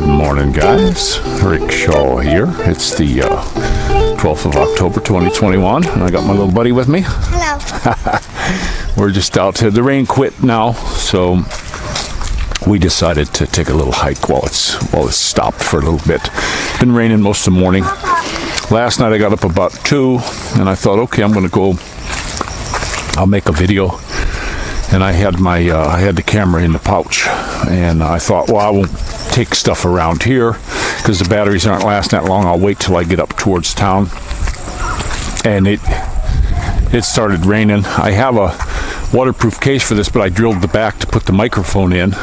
Good morning, guys. Rick Shaw here. It's the 12th of October 2021, and I got my little buddy with me. Hello. We're just out here. The rain quit now, so we decided to take a little hike while it's stopped for a little bit. Been raining most of the morning. Last night I got up about 2, and I thought, okay, I'm going to go. I'll make a video. And I had the camera in the pouch, and I thought, well, I won't take stuff around here because the batteries aren't lasting that long. I'll wait till I get up towards town. And it started raining. I have a waterproof case for this, but I drilled the back to put the microphone in.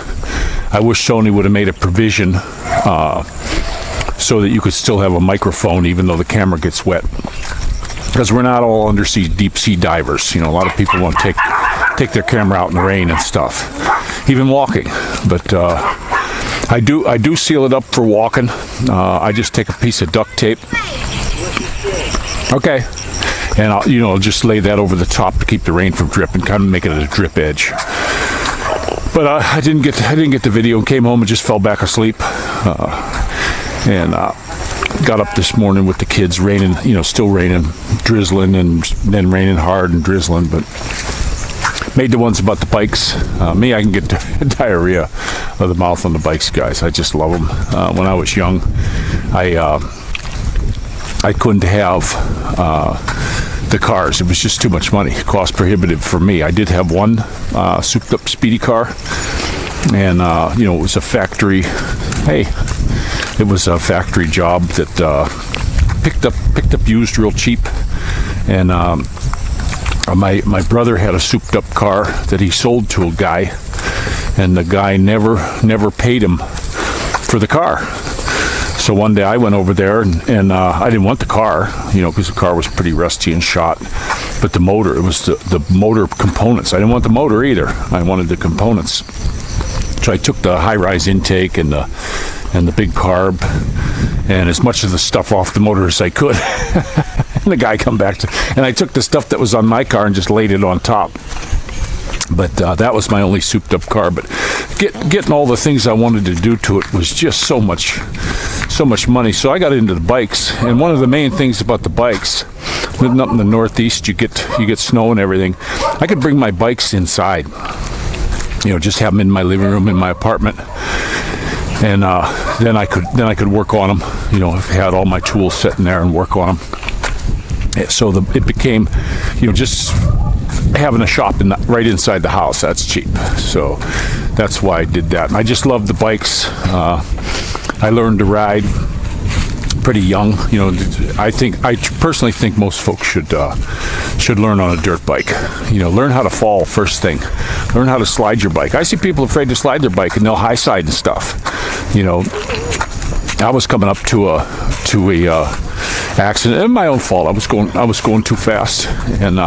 I wish Sony would have made a provision so that you could still have a microphone even though the camera gets wet. Because we're not all undersea deep sea divers. You know, a lot of people want to take their camera out in the rain and stuff, even walking. But I do seal it up for walking. I just take a piece of duct tape. Okay, and I'll just lay that over the top to keep the rain from dripping, kind of make it a drip edge. But I didn't get the video and came home and just fell back asleep. And got up this morning with the kids, raining, still raining, drizzling, and then raining hard and drizzling, but made the ones about the bikes. Me, I can get diarrhea of the mouth on the bikes, guys. I just love them. When I was young, I couldn't have the cars. It was just too much money, cost prohibitive for me. I did have one souped up speedy car, and it was a factory. It was a factory job that picked up used real cheap, and my brother had a souped up car that he sold to a guy, and the guy never paid him for the car. So one day I went over there, and I didn't want the car, because the car was pretty rusty and shot. But the motor, it was the motor components. I didn't want the motor either. I wanted the components. So I took the high-rise intake and the big carb and as much of the stuff off the motor as I could. And the guy come back and I took the stuff that was on my car and just laid it on top. But that was my only souped up car. But getting all the things I wanted to do to it was just so much money. So I got into the bikes, and one of the main things about the bikes, living up in the Northeast, you get snow and everything. I could bring my bikes inside. Just have them in my living room in my apartment, and then I could work on them. If I had all my tools sitting there and work on them. So it became, just having a shop right inside the house. That's cheap. So that's why I did that. And I just love the bikes. I learned to ride pretty young. I personally think most folks should learn on a dirt bike. Learn how to fall first thing. Learn how to slide your bike. I see people afraid to slide their bike and they'll high side and stuff. I was coming up to a accident, and my own fault. I was going too fast and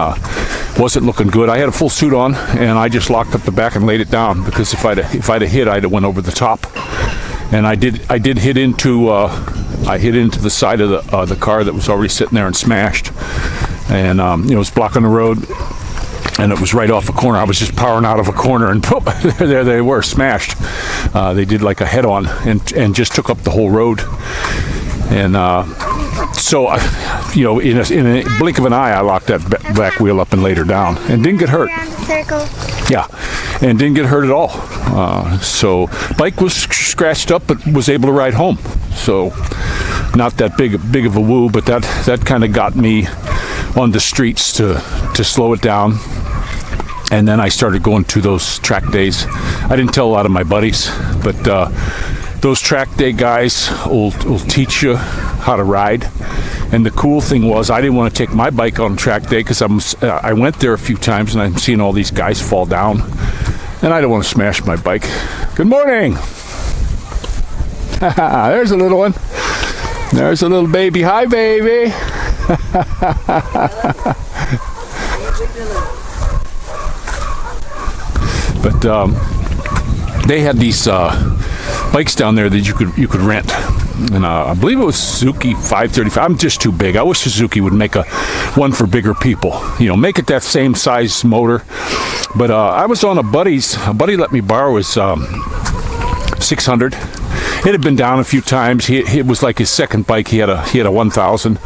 wasn't looking good. I had a full suit on, and I just locked up the back and laid it down because if I'd have hit, I'd have went over the top. And I did hit into the side of the car that was already sitting there and smashed. And it was blocking the road, and it was right off a corner. I was just powering out of a corner, and boom, there they were, smashed. They did like a head-on and just took up the whole road. And so, in a blink of an eye, I locked that back wheel up and laid her down, and didn't get hurt. Circle. Yeah, and didn't get hurt at all. So bike was scratched up, but was able to ride home. So not that big of a woo, but that kind of got me on the streets to slow it down. And then I started going to those track days. I didn't tell a lot of my buddies, but those track day guys will teach you how to ride. And the cool thing was, I didn't want to take my bike on track day because I went there a few times and I'm seeing all these guys fall down, and I don't want to smash my bike. Good morning. There's a little one. There's a little baby. Hi, baby. But they had these bikes down there that you could rent. And I believe it was Suzuki 535. I'm just too big. I wish Suzuki would make one for bigger people. Make it that same size motor. But I was on a buddy let me borrow his 600, It had been down a few times. It was like his second bike. He had a 1000,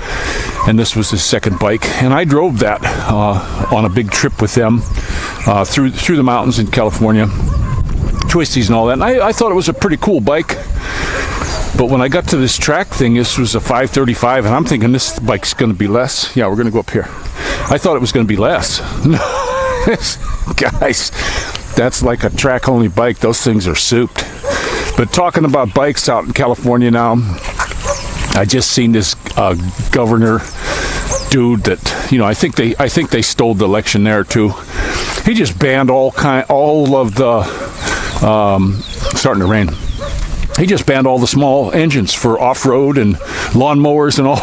and this was his second bike. And I drove that on a big trip with them through the mountains in California, twisties and all that. And I thought it was a pretty cool bike. But when I got to this track thing, this was a 535, and I'm thinking this bike's going to be less. Yeah, we're going to go up here. I thought it was going to be less. Guys, that's like a track-only bike. Those things are souped. But talking about bikes out in California now, I just seen this governor dude that, you know, I think they stole the election there too. He just banned all of the starting to rain. He just banned all the small engines for off-road and lawnmowers and all.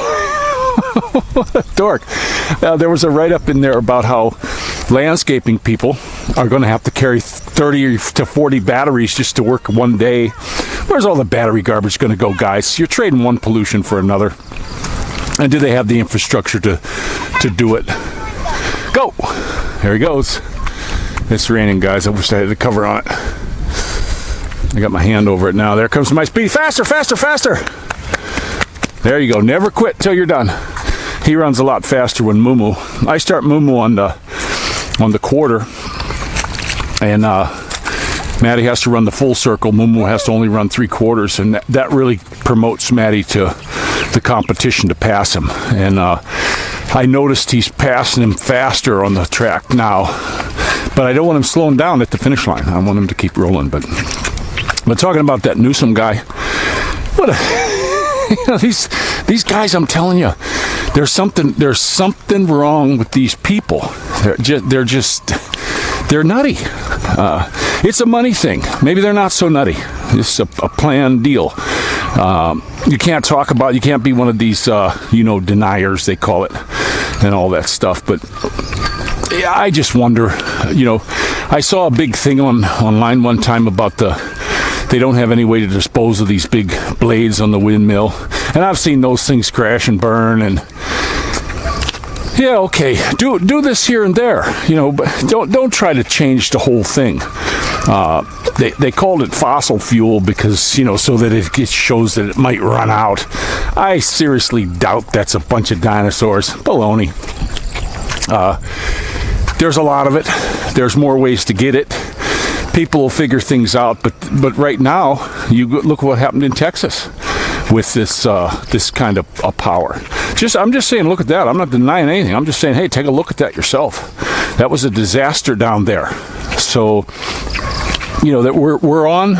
What a dork. There was a write-up in there about how landscaping people are going to have to carry 30 to 40 batteries just to work one day. Where's all the battery garbage going to go, guys? You're trading one pollution for another. And do they have the infrastructure to do it? Go! There he goes. It's raining, guys. I wish I had the cover on it. I got my hand over it now. There comes my speed. Faster, faster, faster! There you go. Never quit till you're done. He runs a lot faster when moo-moo. I start moo-moo on the quarter, and Maddie has to run the full circle. Moo-moo has to only run 3/4, and that really promotes Maddie to the competition to pass him. And I noticed he's passing him faster on the track now, but I don't want him slowing down at the finish line. I want him to keep rolling. But talking about that Newsom guy, what a you know, these guys, I'm telling you, there's something wrong with these people. They're nutty. It's a money thing. Maybe they're not so nutty. It's a planned deal. You can't be one of these, deniers, they call it, and all that stuff. But yeah, I just wonder, I saw a big thing online one time about they don't have any way to dispose of these big blades on the windmill. And I've seen those things crash and burn, and yeah, okay, do this here and there, but don't try to change the whole thing. They called it fossil fuel because, so that it shows that it might run out. I seriously doubt that's a bunch of dinosaurs. Baloney. There's a lot of it. There's more ways to get it. People will figure things out, but right now, look what happened in Texas with this kind of power. I'm just saying, look at that. I'm not denying anything. I'm just saying, hey, take a look at that yourself. That was a disaster down there. So, that we're on.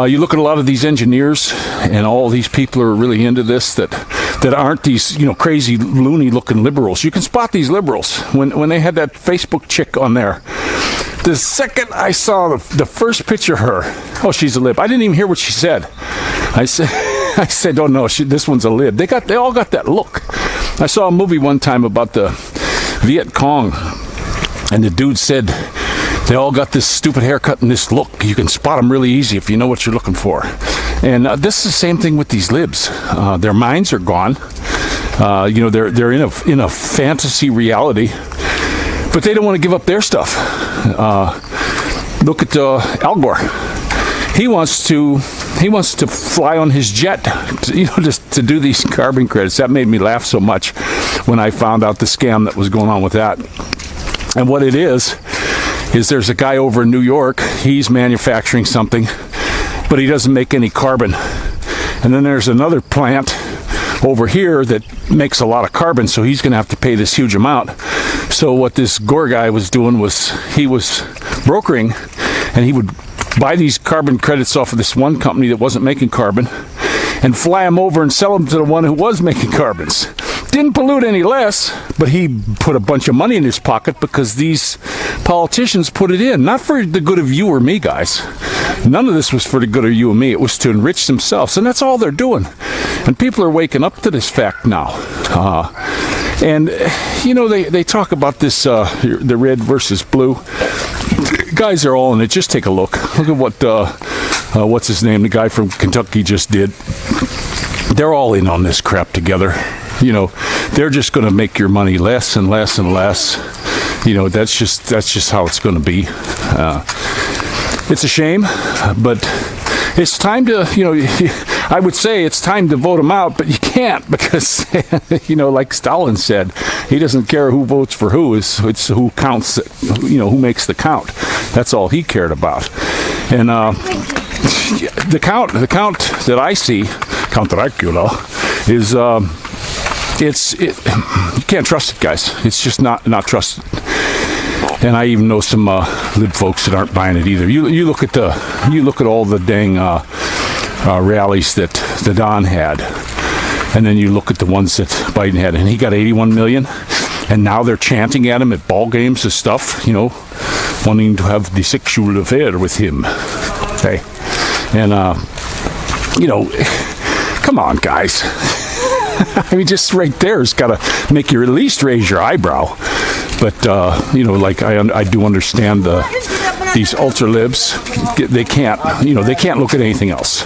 You look at a lot of these engineers, and all these people are really into this. That aren't these crazy loony looking liberals. You can spot these liberals when they had that Facebook chick on there. The second I saw the first picture of her, oh, she's a lib. I didn't even hear what she said. I said, oh no, this one's a lib. They all got that look. I saw a movie one time about the Viet Cong, and the dude said they all got this stupid haircut and this look. You can spot them really easy if you know what you're looking for. And this is the same thing with these libs. Their minds are gone. They're in a fantasy reality. But they don't want to give up their stuff. Look at Al Gore. He wants to fly on his jet, just to do these carbon credits. That made me laugh so much when I found out the scam that was going on with that. And what it is there's a guy over in New York. He's manufacturing something, but he doesn't make any carbon. And then there's another plant over here that makes a lot of carbon, so he's going to have to pay this huge amount. So what this Gore guy was doing was he was brokering, and he would buy these carbon credits off of this one company that wasn't making carbon and fly them over and sell them to the one who was making carbons. Didn't pollute any less, but he put a bunch of money in his pocket because these politicians put it in. Not for the good of you or me, guys. None of this was for the good of you and me. It was to enrich themselves, and that's all they're doing. And people are waking up to this fact now. And they talk about this, the red versus blue. Guys are all in it. Just take a look. Look at what, what's his name? The guy from Kentucky just did. They're all in on this crap together. They're just going to make your money less and less and less. That's just how it's going to be. It's a shame, but it's time to, I would say it's time to vote him out, but you can't because, like Stalin said, he doesn't care who votes for who. It's who counts, who makes the count. That's all he cared about. And the count that I see, Count Dracula, is you can't trust it, guys. It's just not trusted. And I even know some lib folks that aren't buying it either. You look at all the dang rallies that the Don had, and then you look at the ones that Biden had, and he got 81 million, and now they're chanting at him at ball games and stuff, wanting to have the sexual affair with him. Okay, and come on, guys. I mean, just right there has got to make you at least raise your eyebrow. But like I do understand these ultra libs. They can't look at anything else.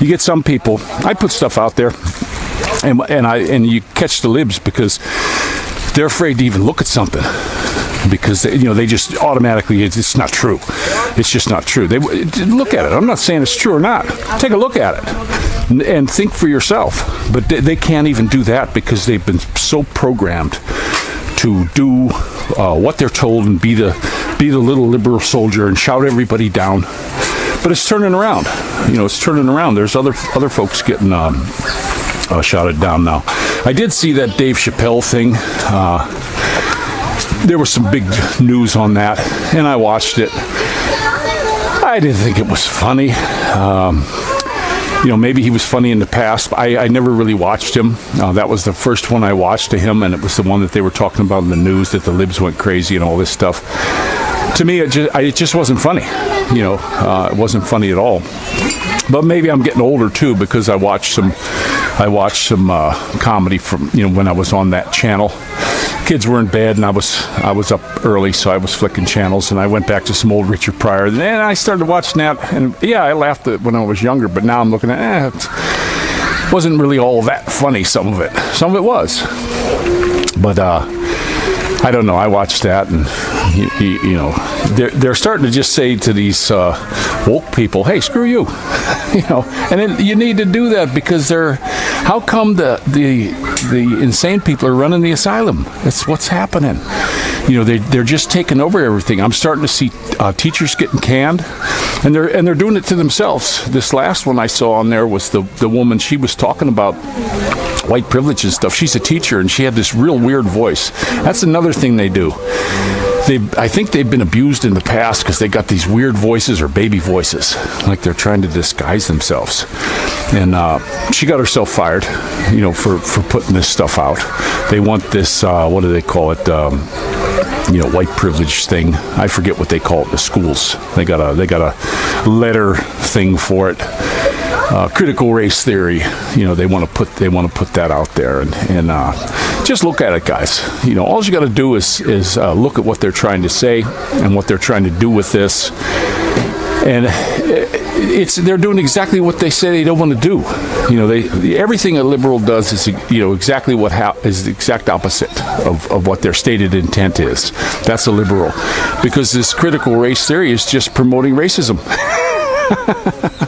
You get some people. I put stuff out there, and you catch the libs because they're afraid to even look at something because they just automatically it's not true. It's just not true. They look at it. I'm not saying it's true or not. Take a look at it and think for yourself. But they can't even do that because they've been so programmed to do what they're told and be the little liberal soldier and shout everybody down. But it's turning around. It's turning around. There's other folks getting shouted down now. I did see that Dave Chappelle thing. There was some big news on that, and I watched it. I didn't think it was funny. Maybe he was funny in the past, but I never really watched him. That was the first one I watched to him, and it was the one that they were talking about in the news, that the libs went crazy and all this stuff. To me, it just wasn't funny. It wasn't funny at all. But maybe I'm getting older too because I watched some comedy from when I was on that channel. Kids were in bed and I was up early, so I was flicking channels, and I went back to some old Richard Pryor, and I started watching that, and yeah, I laughed at it when I was younger, but now I'm looking at it wasn't really all that funny. Some of it was, but I don't know. I watched that, and they're starting to just say to these woke people, "Hey, screw you," and then you need to do that because how come the insane people are running the asylum? That's what's happening. They're just taking over everything. I'm starting to see teachers getting canned, and they're doing it to themselves. This last one I saw on there was the woman. She was talking about white privilege and stuff. She's a teacher, and she had this real weird voice. That's another thing they do. I think they've been abused in the past because they got these weird voices or baby voices, like they're trying to disguise themselves. And she got herself fired, for putting this stuff out. They want this, what do they call it? White privilege thing. I forget what they call it in the schools. They got a letter thing for it. Critical race theory. They want to put that out there, and just look at it, guys. All you got to do is look at what they're trying to say and what they're trying to do with this, and they're doing exactly what they say they don't want to do. Everything a liberal does is exactly is the exact opposite of what their stated intent is. That's a liberal, because this critical race theory is just promoting racism.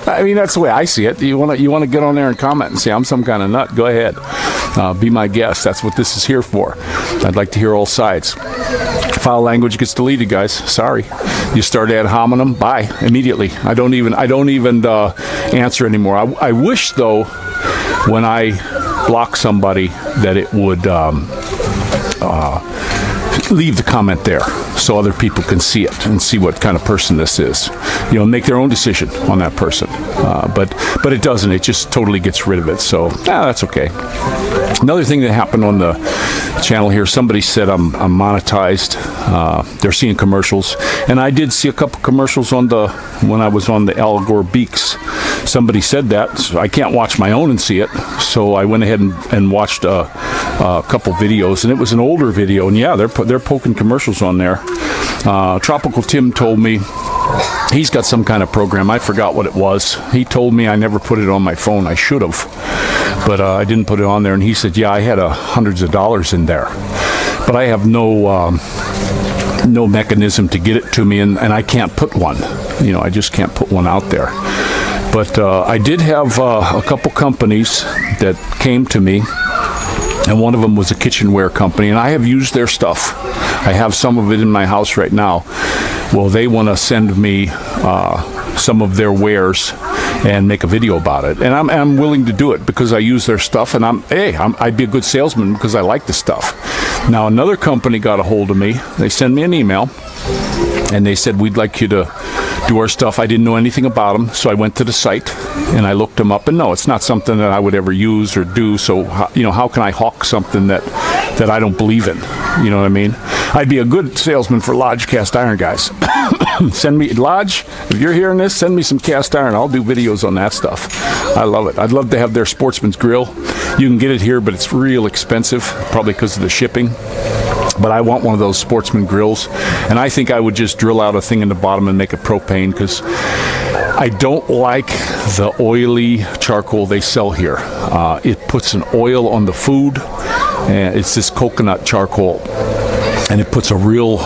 I mean, that's the way I see it. You want to get on there and comment and say I'm some kind of nut? Go ahead, be my guest. That's what this is here for. I'd like to hear all sides. Foul language gets deleted, guys. Sorry. You start ad hominem, bye immediately. I don't even answer anymore. I wish though, when I block somebody, that it would leave the comment there so other people can see it and see what kind of person this is, make their own decision on that person. But it doesn't. It just totally gets rid of it. So that's okay. Another thing that happened on the channel here, somebody said I'm monetized. They're seeing commercials, and I did see a couple commercials when I was on the Al Gore Beaks. Somebody said that, so I can't watch my own and see it. So I went ahead and watched a couple videos, and it was an older video, and yeah, they're poking commercials on there. Tropical Tim told me he's got some kind of program. I forgot what it was. He told me I never put it on my phone. I should have, but I didn't put it on there. And he said, yeah, I had hundreds of dollars in there, but I have no mechanism to get it to me, and I can't put one. I just can't put one out there. But I did have a couple companies that came to me, and one of them was a kitchenware company, and I have used their stuff. I have some of it in my house right now. Well, they want to send me some of their wares and make a video about it, and I'm willing to do it because I use their stuff, and I'd be a good salesman because I like the stuff. Now, another company got a hold of me. They sent me an email, and they said, we'd like you to do our stuff. I didn't know anything about them, so I went to the site and I looked them up, and no, it's not something that I would ever use or do. So how can I hawk something that I don't believe in? You know what I mean? I'd be a good salesman for Lodge cast iron, guys. Send me, Lodge, if you're hearing this, send me some cast iron. I'll do videos on that stuff. I love it. I'd love to have their Sportsman's Grill. You can get it here, but it's real expensive, probably because of the shipping. But I want one of those Sportsman grills, and I think I would just drill out a thing in the bottom and make it propane, because I don't like the oily charcoal they sell here. It puts an oil on the food, and it's this coconut charcoal, and it puts a real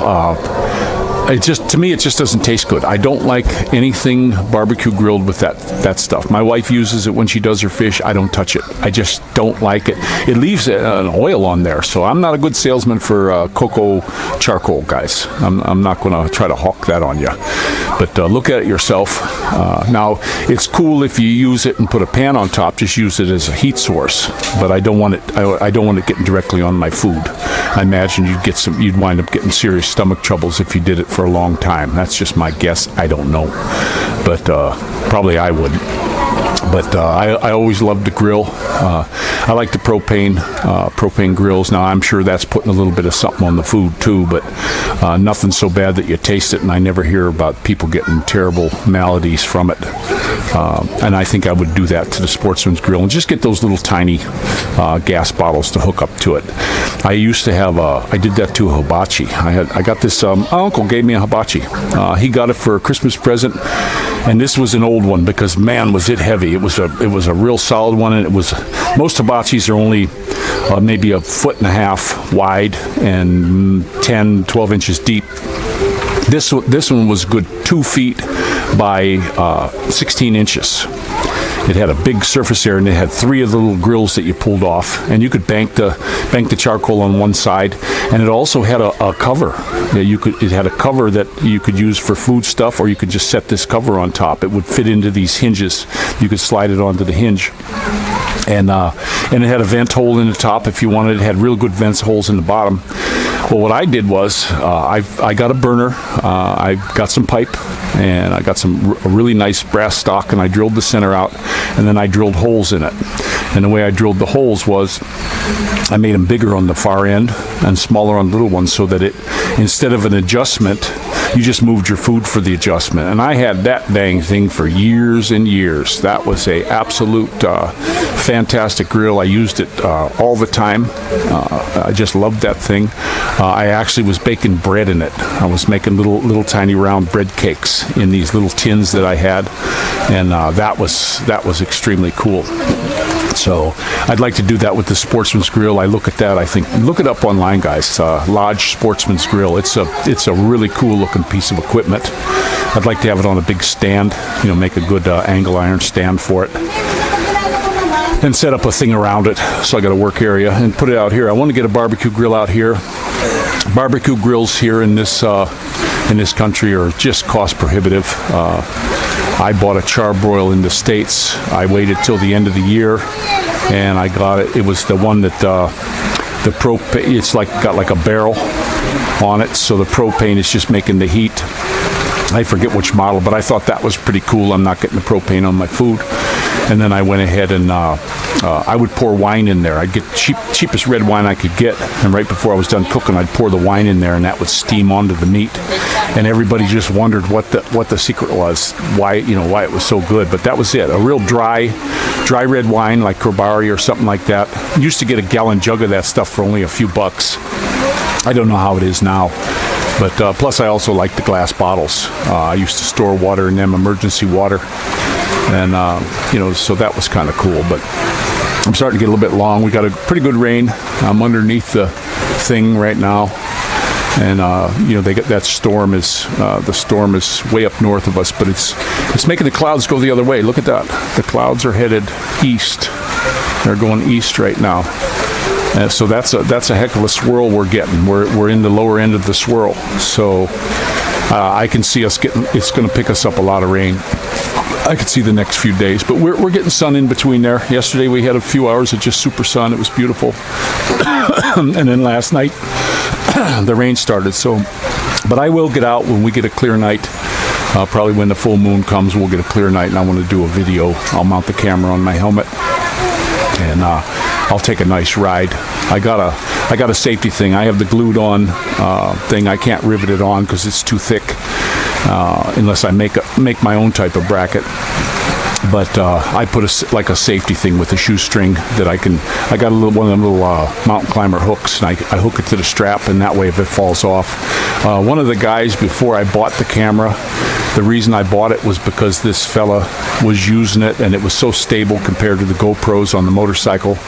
to me it just doesn't taste good. I don't like anything barbecue grilled with that stuff. My wife uses it when she does her fish. I don't touch it. I just don't like it. It leaves an oil on there, so I'm not a good salesman for cocoa charcoal, guys. I'm not going to try to hawk that on you, but look at it yourself. Now, it's cool if you use it and put a pan on top. Just use it as a heat source, but I don't want it. I don't want it getting directly on my food. I imagine you'd wind up getting serious stomach troubles if you did it for a long time. That's just my guess. I don't know, but probably I wouldn't. But I always loved the grill. I like the propane grills. Now, I'm sure that's putting a little bit of something on the food too, but nothing so bad that you taste it, and I never hear about people getting terrible maladies from it. And I think I would do that to the Sportsman's Grill and just get those little tiny gas bottles to hook up to it. I used to have I did that to a hibachi. I got this, my uncle gave me a hibachi. He got it for a Christmas present, and this was an old one because, man, was it heavy. It was a real solid one, and it was, most hibachis are only maybe 1.5 feet wide and 10-12 inches deep. This one was good 2 feet by 16 inches. It had a big surface area, and it had 3 of the little grills that you pulled off, and you could bank the charcoal on one side, and it also had a cover. It had a cover that you could use for food stuff, or you could just set this cover on top. It would fit into these hinges. You could slide it onto the hinge. And it had a vent hole in the top if you wanted. It had real good vent holes in the bottom. Well, what I did was I got a burner. I got some pipe, and I got a really nice brass stock, and I drilled the center out, and then I drilled holes in it. And the way I drilled the holes was I made them bigger on the far end and smaller on the little ones, so that instead of an adjustment, you just moved your food for the adjustment. And I had that dang thing for years and years. That was a absolute fantastic grill. I used it all the time. I just loved that thing. I actually was baking bread in it. I was making little tiny round bread cakes in these little tins that I had, and that was extremely cool. So I'd like to do that with the Sportsman's Grill. I look at that. I think, look it up online, guys. Lodge Sportsman's Grill. It's a really cool looking piece of equipment. I'd like to have it on a big stand. Make a good angle iron stand for it, and set up a thing around it. So I got a work area and put it out here. I want to get a barbecue grill out here. Barbecue grills here in this country are just cost prohibitive. I bought a charbroil in the States. I waited till the end of the year, and I got it. It was the one that the propane, it's got like a barrel on it, so the propane is just making the heat. I forget which model, but I thought that was pretty cool. I'm not getting the propane on my food. And then I went ahead and I would pour wine in there. I'd get cheapest red wine I could get, and right before I was done cooking, I'd pour the wine in there, and that would steam onto the meat. And everybody just wondered what the secret was, why it was so good. But that was it. A real dry red wine like Corbari or something like that. Used to get a gallon jug of that stuff for only a few bucks. I don't know how it is now. But plus, I also like the glass bottles. I used to store water in them, emergency water. And, so that was kind of cool. But I'm starting to get a little bit long. We got a pretty good rain. I'm underneath the thing right now. and they get that storm is the storm is way up north of us, but it's making the clouds go the other way. Look at that. The clouds are headed east. They're going east right now. So that's a heck of a swirl we're getting. We're in the lower end of the swirl. So I can see us getting. It's going to pick us up a lot of rain. I could see the next few days, but we're getting sun in between there. Yesterday we had a few hours of just super sun. It was beautiful. And then last night the rain started. So, but I will get out when we get a clear night. Probably when the full moon comes, we'll get a clear night, and I want to do a video. I'll mount the camera on my helmet, and I'll take a nice ride. I got a safety thing. I have the glued on thing. I can't rivet it on because it's too thick unless I make my own type of bracket. But I put a safety thing with a shoestring that I got one of them little mountain climber hooks, and I hook it to the strap, and that way if it falls off. One of the guys, before I bought the camera, the reason I bought it was because this fella was using it, and it was so stable compared to the GoPros on the motorcycle.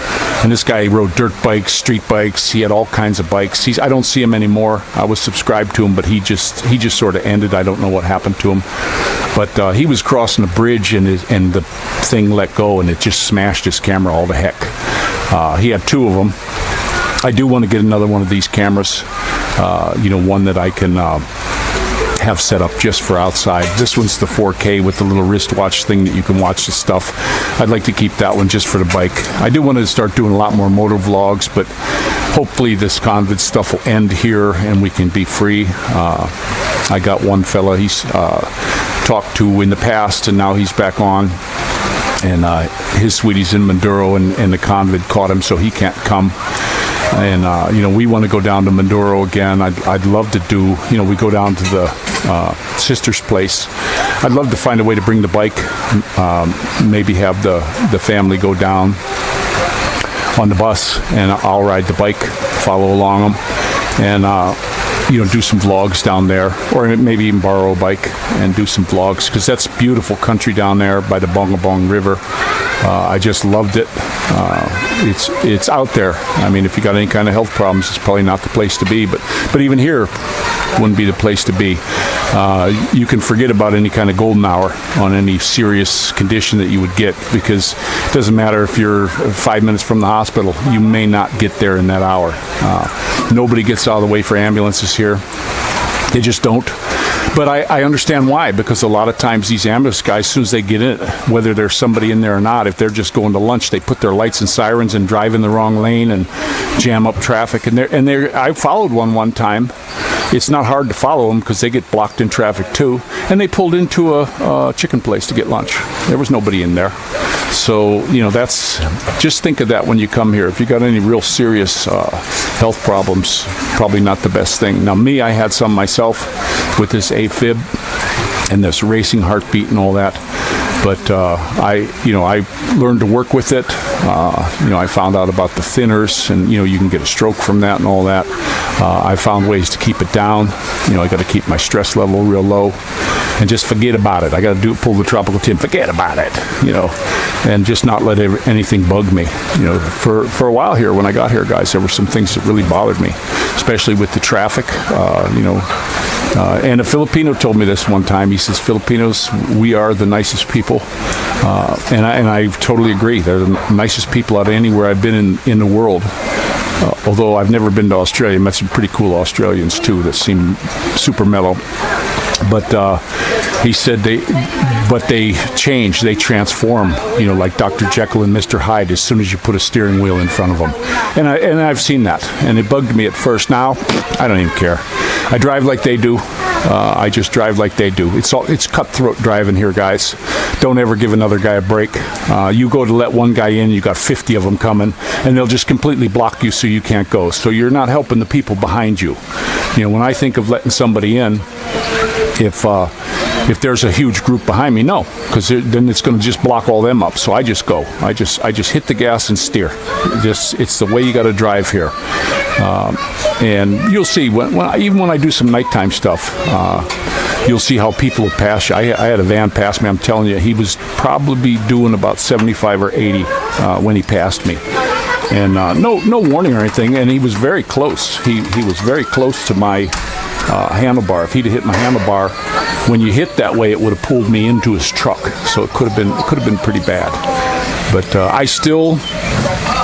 And this guy rode dirt bikes, street bikes. He had all kinds of bikes. I don't see him anymore. I was subscribed to him, but he just sort of ended. I don't know what happened to him. But he was crossing a bridge, and the thing let go, and it just smashed his camera all to heck. He had two of them. I do want to get another one of these cameras. One that I can have set up just for outside. This one's the 4K with the little wristwatch thing that you can watch the stuff. I'd like to keep that one just for the bike. I do want to start doing a lot more motor vlogs, but hopefully this COVID stuff will end here and we can be free. I got one fella he's talked to in the past, and now he's back on, and his sweetie's in Maduro, and the COVID caught him, so he can't come. And we want to go down to Maduro again. I'd love to do, we go down to the sister's place. I'd love to find a way to bring the bike, maybe have the family go down on the bus, and I'll ride the bike, follow along them, and do some vlogs down there, or maybe even borrow a bike and do some vlogs, because that's beautiful country down there by the Bongabong River. I just loved it. It's out there. I mean, if you got any kind of health problems, it's probably not the place to be, but even here wouldn't be the place to be. You can forget about any kind of golden hour on any serious condition that you would get, because it doesn't matter if you're 5 minutes from the hospital, you may not get there in that hour. Nobody gets out of the way for ambulances here. They just don't. But I understand why, because a lot of times these ambulance guys, as soon as they get in, whether there's somebody in there or not, if they're just going to lunch, they put their lights and sirens and drive in the wrong lane and jam up traffic. And I followed one time. It's not hard to follow them because they get blocked in traffic too. And they pulled into a chicken place to get lunch. There was nobody in there. So, just think of that when you come here. If you got any real serious health problems, probably not the best thing. Now, I had some myself with this AFib and this racing heartbeat and all that. But I learned to work with it. I found out about the thinners, and you can get a stroke from that and all that. I found ways to keep it down. I got to keep my stress level real low, and just forget about it. I got to pull the tropical Tim, forget about it, and just not let anything bug me. For a while here, when I got here, guys, there were some things that really bothered me, especially with the traffic. And a Filipino told me this one time. He says, Filipinos, we are the nicest people. And I totally agree. They're the nicest people out of anywhere I've been in the world. Although I've never been to Australia. I met some pretty cool Australians, too, that seem super mellow. But he said they change, they transform, like Dr. Jekyll and Mr. Hyde as soon as you put a steering wheel in front of them. And I've seen that, and it bugged me at first. Now, I don't even care. I drive like they do. I just drive like they do. It's cutthroat driving here, guys. Don't ever give another guy a break. You go to let one guy in, you got 50 of them coming, and they'll just completely block you so you can't go. So you're not helping the people behind you. When I think of letting somebody in, if there's a huge group behind me, no, because then it's going to just block all them up. So I just go. I just hit the gas and steer. It's the way you got to drive here. And you'll see even when I do some nighttime stuff, you'll see how people will pass you. I had a van pass me. I'm telling you, he was probably doing about 75 or 80 when he passed me. and no warning or anything. And he was very close. He was very close to my handlebar. If he'd hit my handlebar, when you hit that way, it would have pulled me into his truck. So it could have been pretty bad. But I still,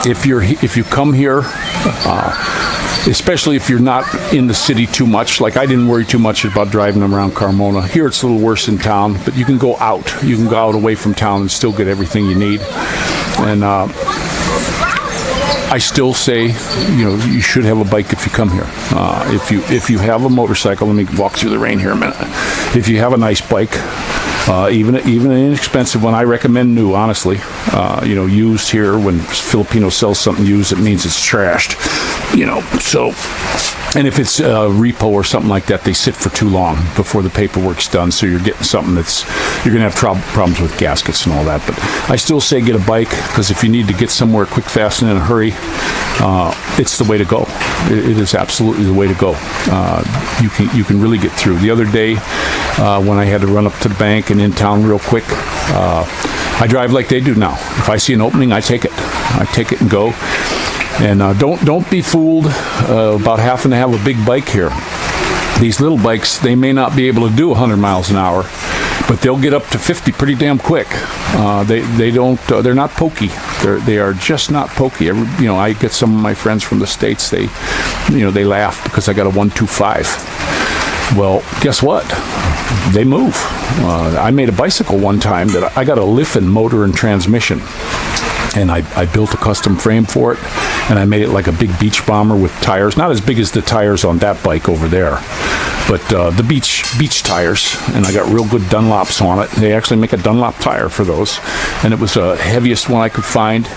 if you come here, especially if you're not in the city too much, like I didn't worry too much about driving them around Carmona. Here it's a little worse in town, but you can go out. You can go out away from town and still get everything you need. And I still say, you should have a bike if you come here. If you have a motorcycle, let me walk through the rain here a minute. If you have a nice bike, even an inexpensive one, I recommend new, honestly. Used here, when Filipino sells something used, it means it's trashed. So, and if it's a repo or something like that, they sit for too long before the paperwork's done, so you're getting something you're going to have problems with gaskets and all that. But I still say get a bike, because if you need to get somewhere quick, fast, and in a hurry, it's the way to go. It is absolutely the way to go. You can really get through. The other day, when I had to run up to the bank and in town real quick, I drive like they do now. If I see an opening, I take it. I take it and go. And don't be fooled about having to have a big bike here. These little bikes, they may not be able to do 100 miles an hour, but they'll get up to 50 pretty damn quick. They're not pokey. They are just not pokey. I get some of my friends from the States. They laugh because I got a 125. Well, guess what? They move. I made a bicycle one time that I got a Liffin motor and transmission. And I built a custom frame for it, and I made it like a big beach bomber with tires, not as big as the tires on that bike over there, but the beach tires, and I got real good Dunlops on it. They actually make a Dunlop tire for those, and it was the heaviest one I could find.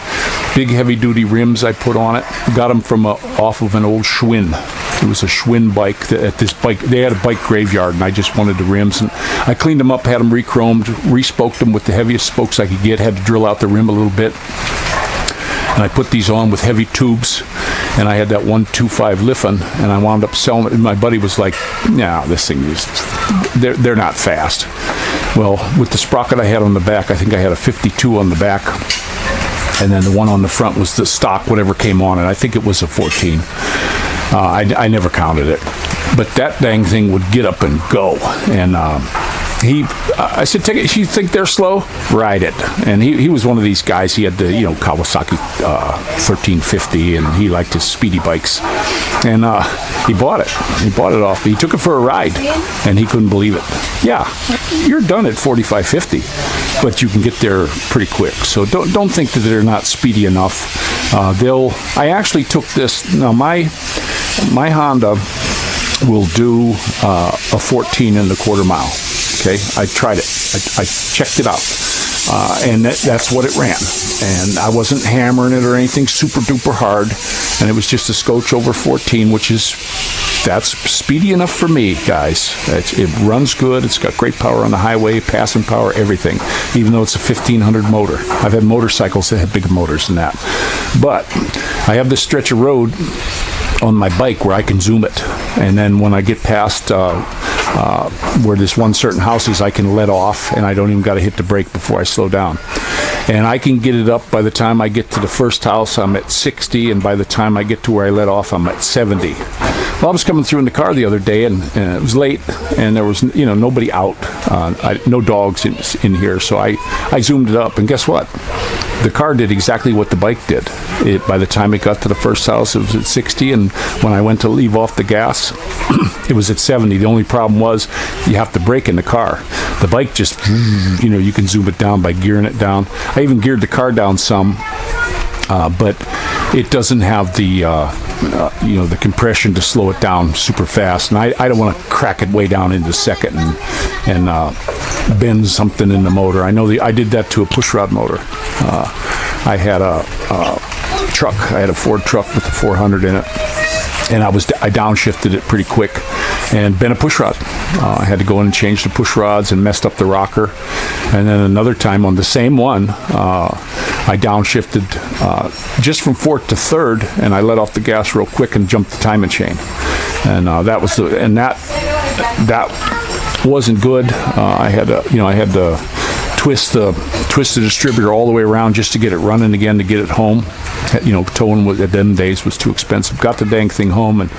Big heavy-duty rims I put on it. Got them from off of an old Schwinn. It was a Schwinn bike. They had a bike graveyard, and I just wanted the rims. And I cleaned them up, had them re-chromed, re-spoked them with the heaviest spokes I could get. Had to drill out the rim a little bit. And I put these on with heavy tubes, and I had that 125 Liffin, and I wound up selling it. And my buddy was like, "Nah, this thing is, they're not fast." Well, with the sprocket I had on the back, I think I had a 52 on the back, and then the one on the front was the stock, whatever came on it. I think it was a 14. I never counted it, but that dang thing would get up and go. And I said, "Take it. You think they're slow? Ride it." And he was one of these guys. He had the Kawasaki 1350, and he liked his speedy bikes. And he bought it. He bought it off me. He took it for a ride, and he couldn't believe it. Yeah, you're done at 45, 50, but you can get there pretty quick. So don't think that they're not speedy enough. I actually took this. Now my Honda will do a 14 and a quarter mile. Okay, I tried it. I checked it out, and that's what it ran. And I wasn't hammering it or anything super duper hard, and it was just a scotch over 14, that's speedy enough for me, guys. It runs good. It's got great power on the highway, passing power, everything, even though it's a 1500 motor. I've had motorcycles that have bigger motors than that. But I have this stretch of road on my bike where I can zoom it. And then when I get past where this one certain house is, I can let off, and I don't even got to hit the brake before I slow down. And I can get it up. By the time I get to the first house, I'm at 60, and by the time I get to where I let off, I'm at 70. Well, I was coming through in the car the other day, and it was late, and there was nobody out, no dogs in here, so I zoomed it up, and guess what? The car did exactly what the bike did. By the time it got to the first house, it was at 60, and when I went to leave off the gas, it was at 70. The only problem was you have to brake in the car. The bike just, you can zoom it down by gearing it down. I even geared the car down some, but it doesn't have the compression to slow it down super fast, and I don't want to crack it way down into second and bend something in the motor. I know I did that to a pushrod motor. I had a truck. I had a Ford truck with a 400 in it, and I downshifted it pretty quick and bent a pushrod. I had to go in and change the push rods and messed up the rocker. And then another time on the same one, I downshifted just from fourth to third, and I let off the gas real quick and jumped the timing chain. And that wasn't good. I had to twist the distributor all the way around just to get it running again, to get it home. You know, towing at them days was too expensive. Got the dang thing home and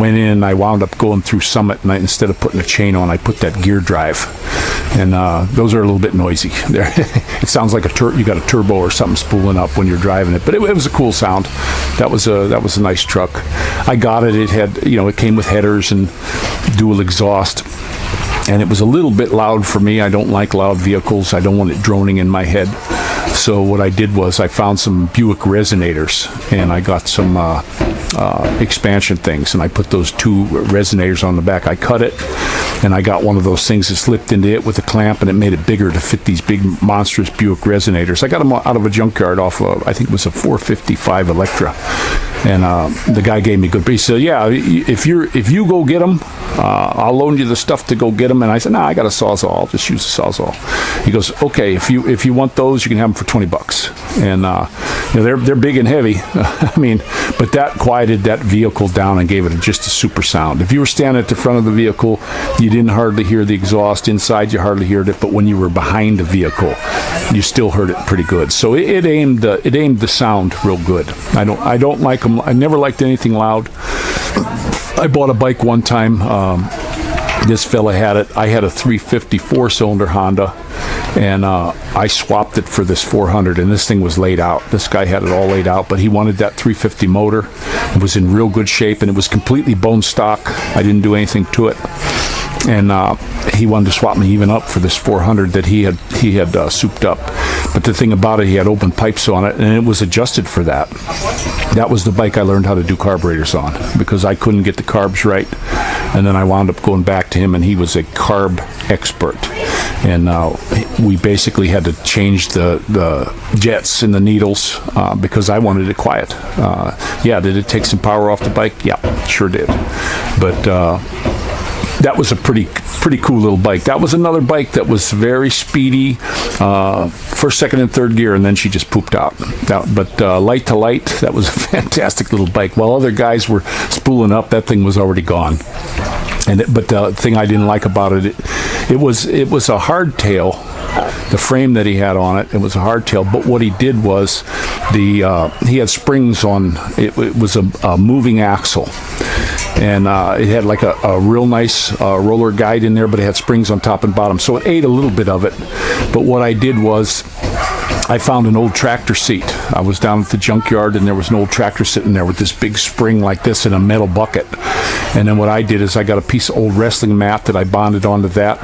went in. I wound up going through Summit, and instead of putting a chain on, I put that gear drive. And those are a little bit noisy. It sounds like you got a turbo or something spooling up when you're driving it, but it was a cool sound. That was a nice truck. I got it. It had, you know, it came with headers and dual exhaust, and it was a little bit loud for me. I don't like loud vehicles. I don't want it droning in my head. So what I did was I found some Buick resonators, and I got some expansion things, and I put those 2 resonators on the back. I cut it, and I got one of those things that slipped into it with a clamp, and it made it bigger to fit these big monstrous Buick resonators. I got them out of a junkyard off of, I think it was a 455 Electra, and the guy gave me good. He said, "Yeah, if you go get them, I'll loan you the stuff to go get them." And I said, "Nah, I got a Sawzall. I'll just use a Sawzall." He goes, "Okay, if you want those, you can have them for $20." And you know, they're big and heavy. I mean, but that quieted that vehicle down and gave it just a super sound. If you were standing at the front of the vehicle, you didn't hardly hear the exhaust. Inside, you hardly heard it. But when you were behind the vehicle, you still heard it pretty good. So it aimed the sound real good. I don't like them. I never liked anything loud. I bought a bike one time. This fella had it. I had a 350 4-cylinder Honda, and I swapped it for this 400, and this thing was laid out. This guy had it all laid out, but he wanted that 350 motor. It was in real good shape, and it was completely bone stock. I didn't do anything to it. And he wanted to swap me even up for this 400 that he had souped up. But the thing about it, he had open pipes on it, and it was adjusted for that. That was the bike I learned how to do carburetors on, because I couldn't get the carbs right. And then I wound up going back to him, and he was a carb expert. And we basically had to change the jets and the needles because I wanted it quiet. Yeah, did it take some power off the bike? Yeah, sure did. But that was a pretty cool little bike. That was another bike that was very speedy, first, second, and third gear, and then she just pooped out. But light to light, that was a fantastic little bike. While other guys were spooling up, that thing was already gone. But the thing I didn't like about it, it was a hardtail. The frame that he had on it was a hardtail, but what he did was he had springs on it. It was a moving axle, and it had like a real nice roller guide in there, but it had springs on top and bottom, so it ate a little bit of it. But what I did was I found an old tractor seat. I was down at the junkyard, and there was an old tractor sitting there with this big spring like this in a metal bucket. And then what I did is I got a piece of old wrestling mat that I bonded onto that,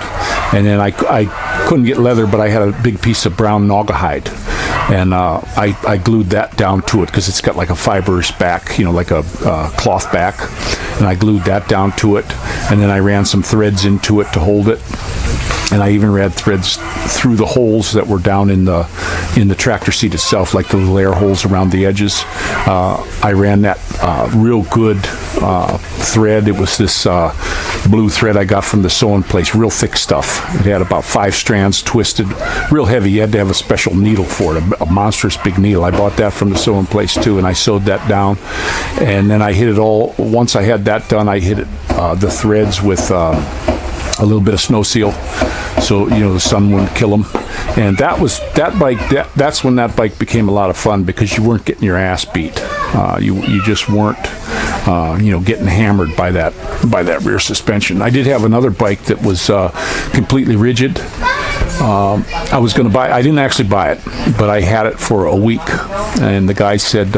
and then I couldn't get leather, but I had a big piece of brown naugahyde, and I glued that down to it because it's got like a fibrous back, you know, like a cloth back, and I glued that down to it, and then I ran some threads into it to hold it. And I even ran threads through the holes that were down in the tractor seat itself, like the little air holes around the edges. I ran that real good thread. It was this blue thread I got from the sewing place, real thick stuff. It had about 5 strands twisted, real heavy. You had to have a special needle for it, a monstrous big needle. I bought that from the sewing place too, and I sewed that down. And then I hit it all. Once I had that done, I hit it the threads with a little bit of snow seal, so you know the sun wouldn't kill them. And that bike. That's when that bike became a lot of fun, because you weren't getting your ass beat. You just weren't getting hammered by that rear suspension. I did have another bike that was completely rigid. I was going to buy. I didn't actually buy it, but I had it for a week, and the guy said,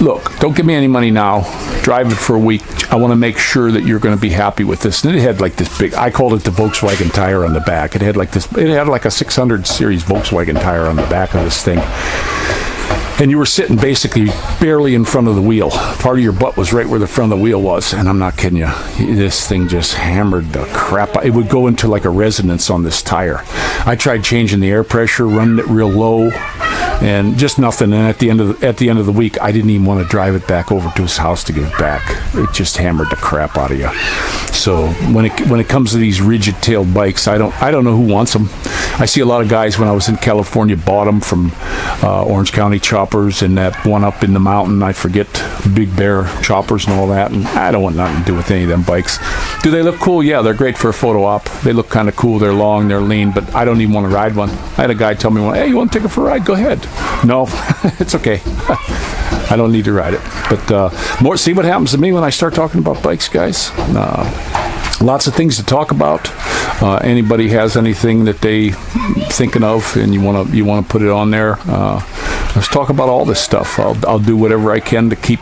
"Look, don't give me any money now. Drive it for a week. I want to make sure that you're going to be happy with this." And it had like this big, I called it the Volkswagen tire on the back. It had like a 600 series Volkswagen tire on the back of this thing. And you were sitting basically barely in front of the wheel. Part of your butt was right where the front of the wheel was. And I'm not kidding you. This thing just hammered the crap out. It would go into like a resonance on this tire. I tried changing the air pressure, running it real low, and just nothing. And at the end of the week, I didn't even want to drive it back over to his house to give it back. It just hammered the crap out of you. So when it comes to these rigid-tailed bikes, I don't know who wants them. I see a lot of guys when I was in California bought them from Orange County Choppers and that one up in the mountain, I forget, Big Bear Choppers and all that, and I don't want nothing to do with any of them bikes. Do they look cool? Yeah, they're great for a photo op. They look kind of cool. They're long, they're lean, but I don't even want to ride one. I had a guy tell me, hey, you want to take it for a ride? Go ahead. No, it's okay. I don't need to ride it. But more, see what happens to me when I start talking about bikes, guys. Lots of things to talk about. Anybody has anything that they thinking of and you want to put it on there, let's talk about all this stuff. I'll do whatever I can to keep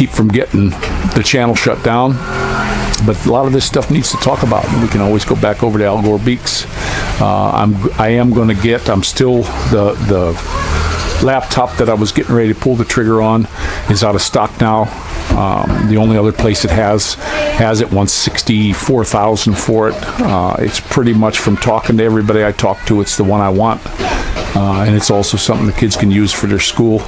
from getting the channel shut down. But a lot of this stuff needs to talk about. We can always go back over to Al Gore Beaks. I am going to get. I'm still the laptop that I was getting ready to pull the trigger on is out of stock now. The only other place that has it wants $64,000 for it. It's pretty much, from talking to everybody I talk to, it's the one I want, and it's also something the kids can use for their school.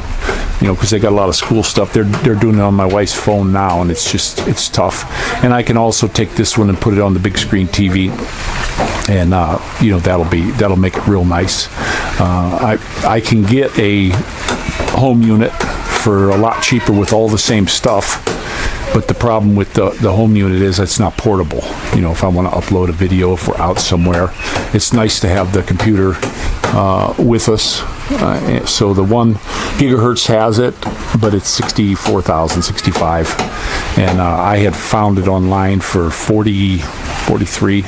Because they got a lot of school stuff. They're doing it on my wife's phone now, and it's tough. And I can also take this one and put it on the big screen TV, and that'll make it real nice. I can get a home unit for a lot cheaper with all the same stuff, but the problem with the home unit is it's not portable. If I want to upload a video, if we're out somewhere, it's nice to have the computer with us. So the 1 gigahertz has it, but it's 65, and I had found it online for 43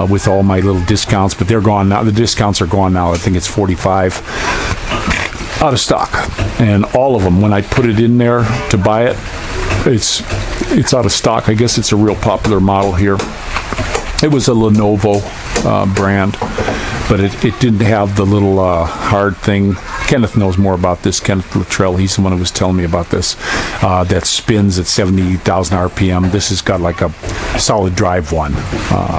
with all my little discounts, but they're gone now. The discounts are gone now. I think it's 45 out of stock, and all of them, when I put it in there to buy it, it's out of stock. I guess it's a real popular model here. It was a Lenovo brand, but it didn't have the little hard thing. Kenneth knows more about this. Kenneth Luttrell, he's the one who was telling me about this. That spins at 70,000 RPM. This has got like a solid drive one.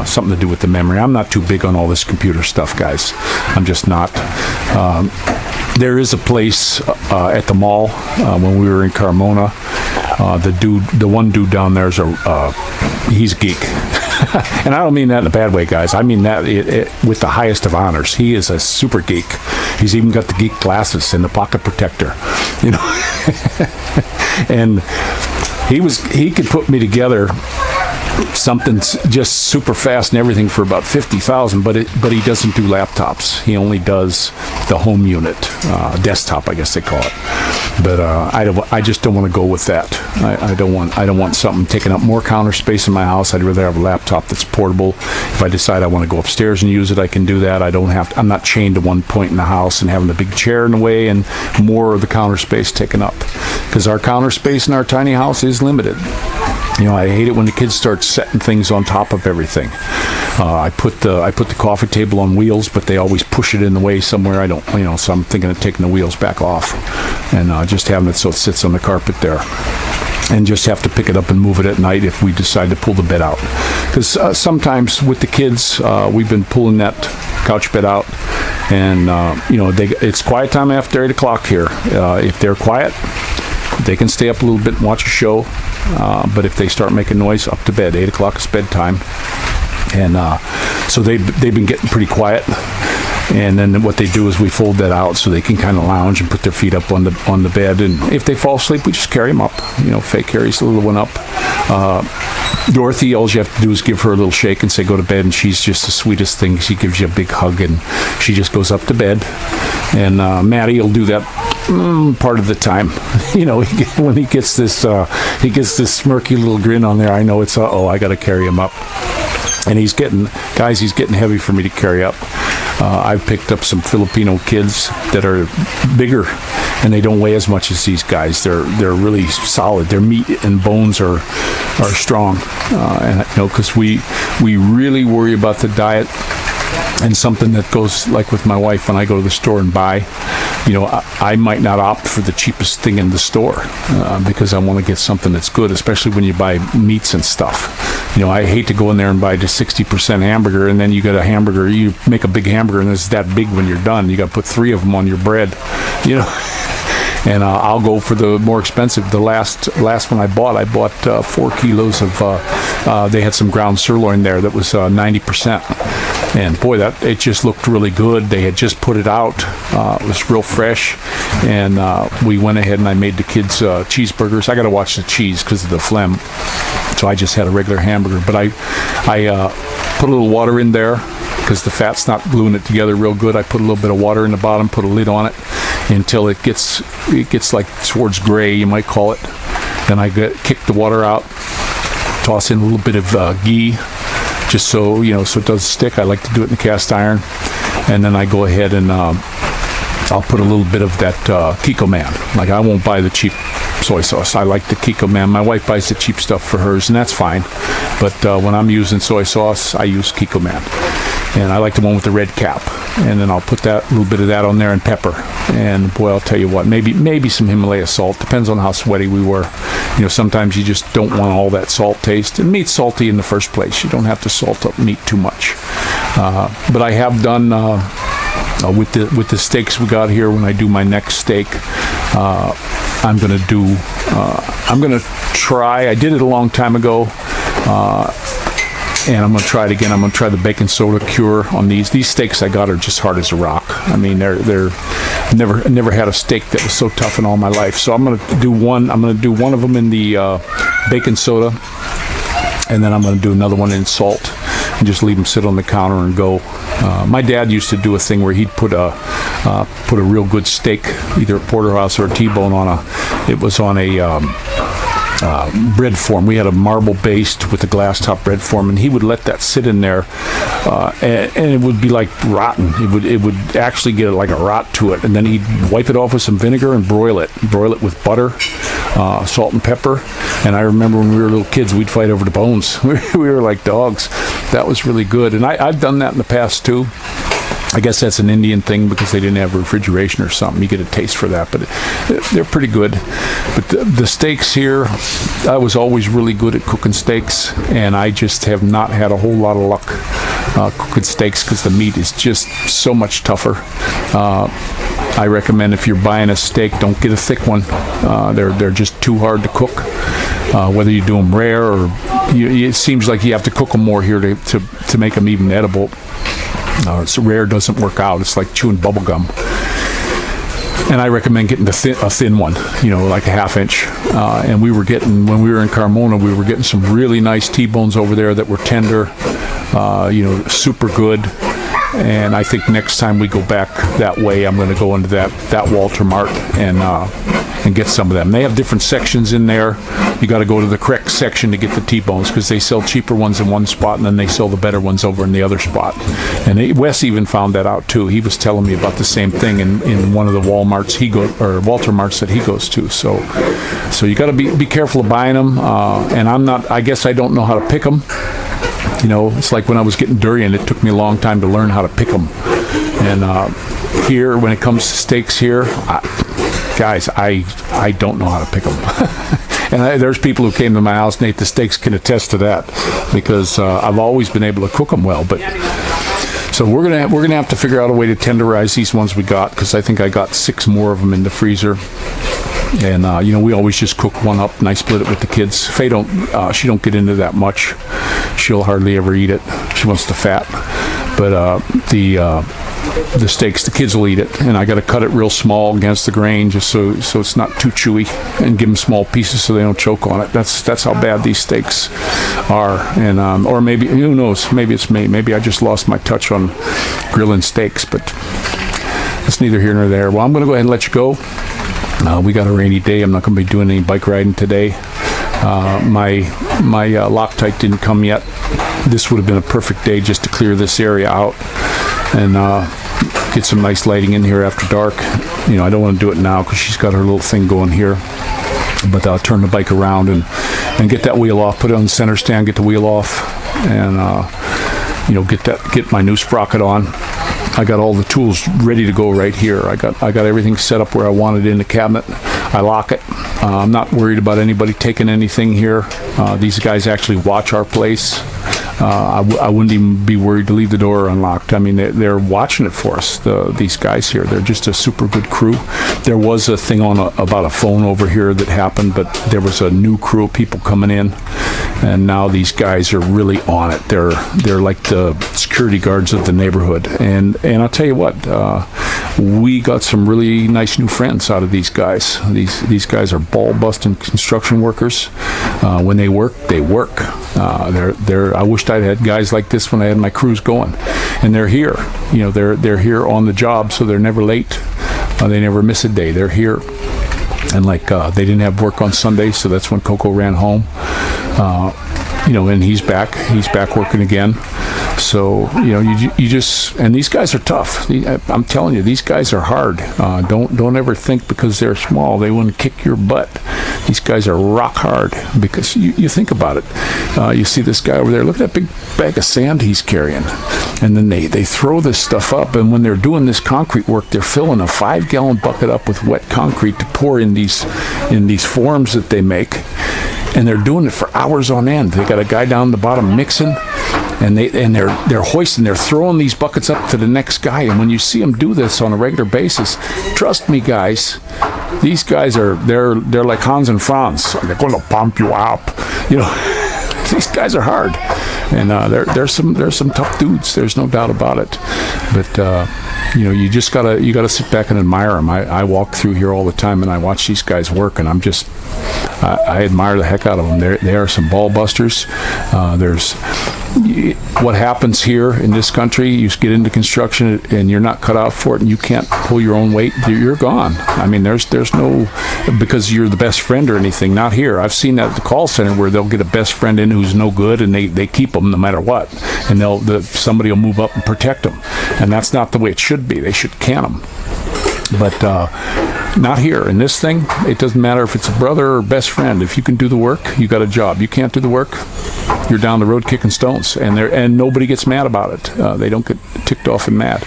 Something to do with the memory. I'm not too big on all this computer stuff, guys. I'm just not. There is a place at the mall when we were in Carmona. The one dude down there is he's a geek. And I don't mean that in a bad way, guys. I mean that with the highest of honors. He is a super geek. He's even got the geek glasses and the pocket protector, and he could put me together something just super fast and everything for about 50,000, but he doesn't do laptops. He only does the home unit, desktop, I guess they call it. But I just don't want to go with that. I don't want something taking up more counter space in my house. I'd rather have a laptop that's portable. If I decide I want to go upstairs and use it, I can do that. I'm not chained to one point in the house and having a big chair in the way and more of the counter space taken up, because our counter space in our tiny house is limited. I hate it when the kids start setting things on top of everything. I put the coffee table on wheels, but they always push it in the way somewhere. I don't, so I'm thinking of taking the wheels back off and just having it so it sits on the carpet there, and just have to pick it up and move it at night if we decide to pull the bed out. Because sometimes with the kids, we've been pulling that couch bed out, and it's quiet time after 8 o'clock here. If they're quiet, they can stay up a little bit and watch a show. But if they start making noise, up to bed. 8 o'clock is bedtime. And so they've been getting pretty quiet. And then what they do is we fold that out so they can kind of lounge and put their feet up on the bed. And if they fall asleep, we just carry them up. Faye carries the little one up. Dorothy, all you have to do is give her a little shake and say go to bed, and she's just the sweetest thing. She gives you a big hug and she just goes up to bed. And Maddie will do that part of the time. When he gets this smirky little grin on there, I know it's I got to carry him up. And he's getting heavy for me to carry up. I've picked up some Filipino kids that are bigger, and they don't weigh as much as these guys. They're really solid. Their meat and bones are strong, and because we really worry about the diet. And something that goes like with my wife when I go to the store and buy, I might not opt for the cheapest thing in the store because I want to get something that's good, especially when you buy meats and stuff. I hate to go in there and buy the 60% hamburger, and then you get a hamburger, you make a big hamburger, and it's that big when you're done. You got to put 3 of them on your bread, And I'll go for the more expensive. The last one I bought 4 kilos of, they had some ground sirloin there that was 90%. And boy, it just looked really good. They had just put it out. It was real fresh, and we went ahead and I made the kids cheeseburgers. I got to watch the cheese because of the phlegm, so I just had a regular hamburger. But I put a little water in there because the fat's not gluing it together real good. I put a little bit of water in the bottom, put a lid on it until it gets like towards gray, you might call it. Then I kick the water out, toss in a little bit of ghee, just so so it doesn't stick. I like to do it in the cast iron, and then I go ahead and I'll put a little bit of that Kikkoman. Like, I won't buy the cheap soy sauce. I like the Kikkoman. My wife buys the cheap stuff for hers, and that's fine. But when I'm using soy sauce, I use Kikkoman. And I like the one with the red cap. And then I'll put that little bit of that on there and pepper. And boy, I'll tell you what, maybe some Himalaya salt. Depends on how sweaty we were. Sometimes you just don't want all that salt taste. And meat's salty in the first place. You don't have to salt up meat too much. But I have done with the steaks we got here. When I do my next steak, I'm gonna try. I did it a long time ago. And I'm going to try it again. I'm going to try the baking soda cure on these. These steaks I got are just hard as a rock. I mean, they're never had a steak that was so tough in all my life. So I'm going to do one. I'm going to do one of them in the baking soda, and then I'm going to do another one in salt, and just leave them sit on the counter and go. My dad used to do a thing where he'd put a real good steak, either a porterhouse or a T-bone on a bread form. We had a marble based with a glass top bread form, and he would let that sit in there, and it would be like rotten. It would actually get like a rot to it, and then he'd wipe it off with some vinegar and broil it with butter, salt and pepper. And I remember when we were little kids, we'd fight over the bones. We were like dogs. That was really good, and I've done that in the past too. I guess that's an Indian thing because they didn't have refrigeration or something. You get a taste for that, but they're pretty good. But the steaks here, I was always really good at cooking steaks, and I just have not had a whole lot of luck cooking steaks because the meat is just so much tougher. I recommend if you're buying a steak, don't get a thick one. They're just too hard to cook. Whether you do them rare or it seems like you have to cook them more here to make them even edible. So rare doesn't work out. It's like chewing bubble gum. And I recommend getting a thin one, like a half-inch. And when we were in Carmona, we were getting some really nice T-bones over there that were tender, super good. And I think next time we go back that way, I'm going to go into that Walter Mart and get some of them. They have different sections in there. You got to go to the correct section to get the T-bones because they sell cheaper ones in one spot and then they sell the better ones over in the other spot. And Wes even found that out too. He was telling me about the same thing in one of the Walmarts Walter Marts that he goes to. So you got to be careful of buying them. And I guess I don't know how to pick them. It's like when I was getting durian, it took me a long time to learn how to pick them. And here, when it comes to steaks here, guys, I don't know how to pick them. And there's people who came to my house and ate the steaks can attest to that because I've always been able to cook them well. But so we're gonna have to figure out a way to tenderize these ones we got because I think I got 6 more of them in the freezer. And we always just cook one up and I split it with the kids. Faye she don't get into that much. She'll hardly ever eat it. She wants the fat. But the steaks, the kids will eat it, and I got to cut it real small against the grain just so it's not too chewy, and give them small pieces so they don't choke on it. That's how bad these steaks are. And or maybe, who knows, maybe it's me. Maybe I just lost my touch on grilling steaks, but it's neither here nor there. Well, I'm going to go ahead and let you go. We got a rainy day. I'm not going to be doing any bike riding today. My Loctite didn't come yet. This would have been a perfect day just to clear this area out and get some nice lighting in here after dark. I don't want to do it now because she's got her little thing going here. But I'll turn the bike around and get that wheel off, put it on the center stand, get the wheel off, and get my new sprocket on. I got all the tools ready to go right here. I got everything set up where I want it in the cabinet. I lock it. I'm not worried about anybody taking anything here. These guys actually watch our place. I wouldn't even be worried to leave the door unlocked. I mean, they're watching it for us, these guys here. They're just a super good crew. There was a thing about a phone over here that happened, but there was a new crew of people coming in, and now these guys are really on it. They're like the security guards of the neighborhood, and I'll tell you what, we got some really nice new friends out of these guys. These guys are ball-busting construction workers. When they work, they work. I wished I'd had guys like this when I had my crews going, and they're here. You know, they're here on the job, so they're never late. They never miss a day. They're here. And like they didn't have work on Sunday, so that's when Coco ran home. You know, and he's back working again. So you know, you just, and these guys are tough. I'm telling you, these guys are hard. Don't ever think because they're small they wouldn't kick your butt. These guys are rock hard, because you think about it. You see this guy over there. Look at that big bag of sand he's carrying, and then they throw this stuff up. And when they're doing this concrete work, they're filling a 5-gallon bucket up with wet concrete to pour in these forms that they make. And they're doing it for hours on end. They got a guy down the bottom mixing, and they're hoisting. They're throwing these buckets up to the next guy. And when you see them do this on a regular basis, trust me, guys, these guys they're like Hans and Franz. They're going to pump you up. You know, these guys are hard, and there's some tough dudes. There's no doubt about it. But you know, you gotta sit back and admire them. I walk through here all the time, and I watch these guys work, and I admire the heck out of them. They are some ball busters. There's what happens here in this country. You get into construction and you're not cut out for it, and you can't pull your own weight. You're gone. I mean, there's no, because you're the best friend or anything. Not here. I've seen that at the call center where they'll get a best friend in who's no good, and they keep them no matter what, and somebody will move up and protect them, and that's not the way it should be. They should can them. But not here. In this thing, it doesn't matter if it's a brother or best friend. If you can do the work, you got a job. You can't do the work, you're down the road kicking stones, and nobody gets mad about it. They don't get ticked off and mad.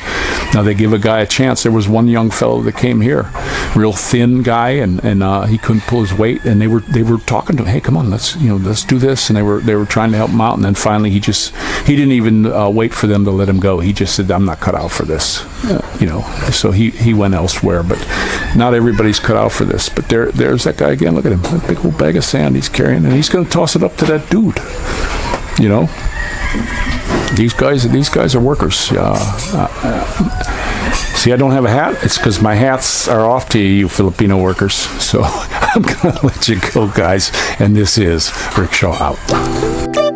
Now they give a guy a chance. There was one young fellow that came here, real thin guy, and he couldn't pull his weight, and they were talking to him. Hey, come on, let's do this, and they were trying to help him out. And then finally, he didn't even wait for them to let him go. He just said, I'm not cut out for this. You know, so he went elsewhere. But not everybody's cut out for this. But there's that guy again. Look at him, that big old bag of sand he's carrying, and he's going to toss it up to that dude. You know, these guys are workers. See, I don't have a hat. It's because my hats are off to you Filipino workers. So I'm going to let you go, guys. And this is Rickshaw out.